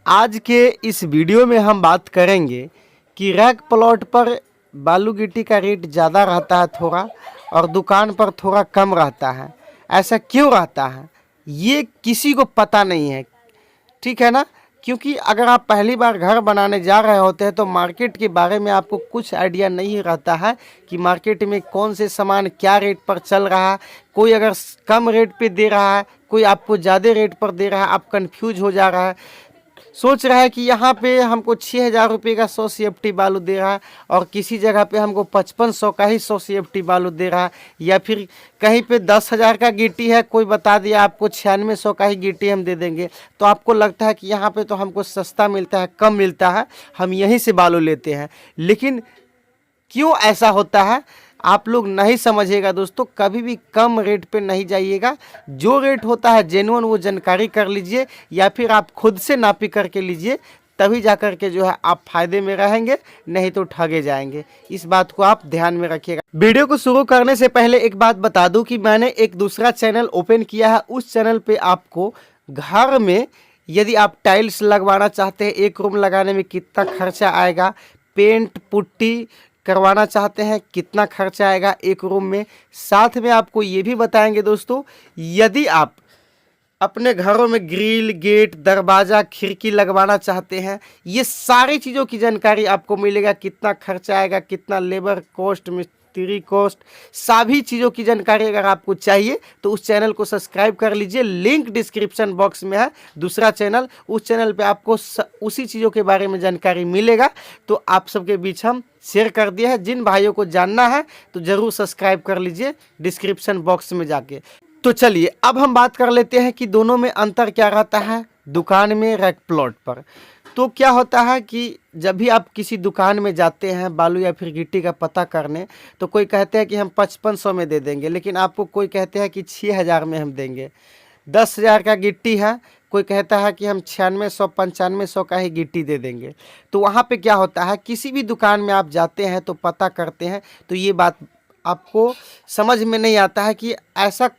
आज के इस वीडियो में हम बात करेंगे कि रैक प्लॉट पर बालू गिट्टी का रेट ज़्यादा रहता है थोड़ा, और दुकान पर थोड़ा कम रहता है। ऐसा क्यों रहता है ये किसी को पता नहीं है, ठीक है ना। क्योंकि अगर आप पहली बार घर बनाने जा रहे होते हैं तो मार्केट के बारे में आपको कुछ आइडिया नहीं रहता है कि मार्केट में कौन से सामान क्या रेट पर चल रहा है। कोई अगर कम रेट पे दे रहा है, कोई आपको ज़्यादा रेट पर दे रहा है, आप कंफ्यूज हो जा रहा है, सोच रहा है कि यहाँ पे हमको 6,000 रुपये का 100 CFT बालू दे रहा है और किसी जगह पे हमको 5500 का ही 100 CFT बालू दे रहा है, या फिर कहीं पे 10,000 का गिट्टी है, कोई बता दिया आपको 9600 का ही गिट्टी हम दे देंगे। तो आपको लगता है कि यहाँ पे तो हमको सस्ता मिलता है, कम मिलता है, हम यहीं से बालू लेते हैं। लेकिन क्यों ऐसा होता है आप लोग नहीं समझिएगा दोस्तों। कभी भी कम रेट पे नहीं जाइएगा, जो रेट होता है जेन्युइन वो जानकारी कर लीजिए, या फिर आप खुद से नापी करके लीजिए, तभी जा कर के जो है आप फायदे में रहेंगे, नहीं तो ठगे जाएंगे। इस बात को आप ध्यान में रखिएगा। वीडियो को शुरू करने से पहले एक बात बता दूं कि मैंने एक दूसरा चैनल ओपन किया है। उस चैनल पे आपको घर में यदि आप टाइल्स लगवाना चाहते हैं, एक रूम लगाने में कितना खर्चा आएगा, पेंट पुट्टी करवाना चाहते हैं कितना खर्चा आएगा एक रूम में, साथ में आपको ये भी बताएंगे दोस्तों, यदि आप अपने घरों में ग्रिल गेट दरवाज़ा खिड़की लगवाना चाहते हैं, ये सारी चीज़ों की जानकारी आपको मिलेगा। कितना खर्चा आएगा, कितना लेबर कॉस्ट, मिस्त्री कॉस्ट, सभी चीज़ों की जानकारी अगर आपको चाहिए तो उस चैनल को सब्सक्राइब कर लीजिए। लिंक डिस्क्रिप्शन बॉक्स में है, दूसरा चैनल, उस चैनल पे आपको उसी चीज़ों के बारे में जानकारी मिलेगा। तो आप सबके बीच हम शेयर कर दिया है। जिन भाइयों को जानना है तो ज़रूर सब्सक्राइब कर लीजिए डिस्क्रिप्शन बॉक्स में जाके। तो चलिए अब हम बात कर लेते हैं कि दोनों में अंतर क्या रहता है दुकान में रैक प्लॉट पर। तो क्या होता है कि जब भी आप किसी दुकान में जाते हैं बालू या फिर गिट्टी का पता करने, तो कोई कहते हैं कि हम 5500 में दे देंगे, लेकिन आपको कोई कहते हैं कि 6000 में हम देंगे। 10,000 का गिट्टी है, कोई कहता है कि हम 9600 9500 का ही गिट्टी दे देंगे। तो वहाँ पे क्या होता है, किसी भी दुकान में आप जाते हैं तो पता करते हैं, तो ये बात आपको समझ में नहीं आता है कि ऐसा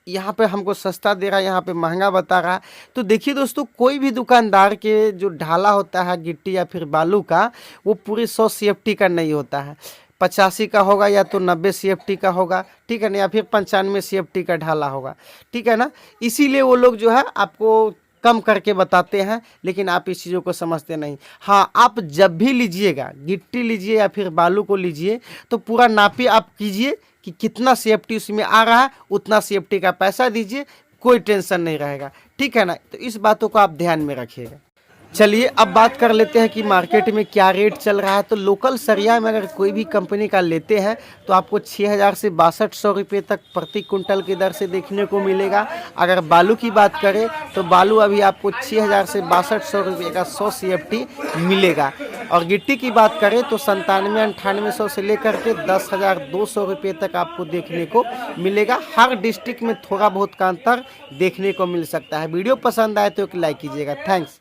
यहाँ पे हमको सस्ता दे रहा है, यहाँ पे महंगा बता रहा है। तो देखिए दोस्तों, कोई भी दुकानदार के जो ढाला होता है गिट्टी या फिर बालू का, वो पूरे 100 CFT का नहीं होता है, 85 का होगा या तो 90 CFT का होगा, ठीक है ना, या फिर 95 CFT का ढाला होगा, ठीक है ना। इसीलिए वो लोग जो है आपको कम करके बताते हैं, लेकिन आप इस चीज़ों को समझते नहीं। हाँ, आप जब भी लीजिएगा, गिट्टी लीजिए या फिर बालू को लीजिए, तो पूरा नापी आप कीजिए कि कितना CFT उसमें आ रहा है, उतना CFT का पैसा दीजिए, कोई टेंशन नहीं रहेगा, ठीक है ना। तो इस बातों को आप ध्यान में रखिएगा। चलिए अब बात कर लेते हैं कि मार्केट में क्या रेट चल रहा है। तो लोकल सरिया में अगर कोई भी कंपनी का लेते हैं तो आपको 6,000 से 6200 रुपये तक प्रति कुंटल की दर से देखने को मिलेगा। अगर बालू की बात करें तो बालू अभी आपको 6,000 से 6200 रुपये का 100 CFT मिलेगा। और गिट्टी की बात करें तो 9700-9800 से लेकर के 10,200 रुपये तक आपको देखने को मिलेगा। हर डिस्ट्रिक्ट में थोड़ा बहुत का अंतर देखने को मिल सकता है। वीडियो पसंद आए तो एक लाइक कीजिएगा। थैंक्स।